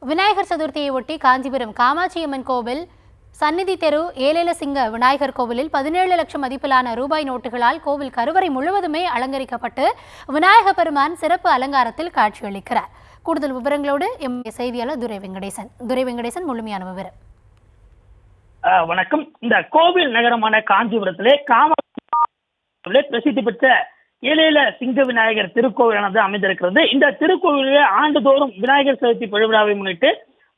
விநாயகர் சதுர்த்தியை ஒட்டி காஞ்சிபுரம் காமாட்சியம்மன் கோவில் சந்நிதி தெரு ஏலேல சிங்க விநாயகர் கோவிலில் 17 லட்சம் மதிப்பிலான ரூபாய் நோட்டுகளால் கோவில் கருவறை முழுவதுமே அலங்கரிக்கப்பட்டு விநாயக பெருமான் சிறப்பு அலங்காரத்தில் காட்சியளிக்கிறார். கூடுதல் விவரங்களோடு செய்தியாளர் துரை வெங்கடேசன் முழுமையான விவரம். வணக்கம். இந்த கோவில் நகரமான காஞ்சிபுரத்திலே காமாட்சி பிரசித்தி பெற்ற ஏலேல சிங்க விநாயகர் திருக்கோவிலானது அமைந்திருக்கிறது. இந்த திருக்கோவிலில் ஆண்டுதோறும் விநாயகர் சதுர்த்தி பெருவிழாவை முன்னிட்டு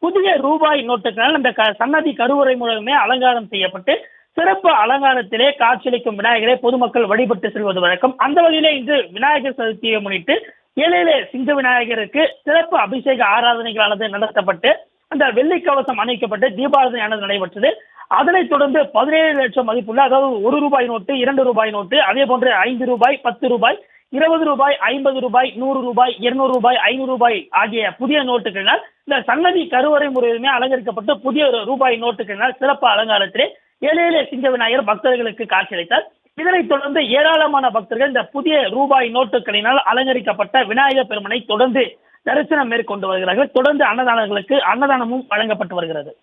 புதிய ரூபாய் நோட்டுகளால் இந்த சன்னதி கருவறை மூலமே அலங்காரம் செய்யப்பட்டு சிறப்பு அலங்காரத்திலே காட்சியளிக்கும் விநாயகரை பொதுமக்கள் வழிபட்டு செல்வது வழக்கம். அந்த வகையிலே இன்று விநாயகர் சதுர்த்தியை முன்னிட்டு ஏலேல சிங்க விநாயகருக்கு சிறப்பு அபிஷேக ஆராதனைகளானது நடத்தப்பட்டு அந்த வெள்ளி கவசம் அணைக்கப்பட்டு தீபாராதனையானது நடைபெற்றது. அதனைத் தொடர்ந்து 17 லட்சம் மதிப்புள்ள, அதாவது 1 ரூபாய் நோட்டு, 2 ரூபாய் நோட்டு, அதே போன்று 5 ரூபாய், 10 ரூபாய், 20 ரூபாய், 50 ரூபாய், 100 ரூபாய், 200 ரூபாய், 500 ரூபாய் ஆகிய புதிய நோட்டுகளினால் இந்த சன்னதி கருவறை முறையுமே அலங்கரிக்கப்பட்டு புதிய ரூபாய் நோட்டுகளினால் சிறப்பு அலங்காரத்திலே ஏலேல சிங்க விநாயகர் பக்தர்களுக்கு காட்சியளித்தார். இதனைத் தொடர்ந்து ஏராளமான பக்தர்கள் இந்த புதிய ரூபாய் நோட்டுகளினால் அலங்கரிக்கப்பட்ட விநாயகர் பெருமனை தொடர்ந்து தரிசனம் மேற்கொண்டு வருகிறார்கள். தொடர்ந்து அன்னதானமும் வழங்கப்பட்டு வருகிறது.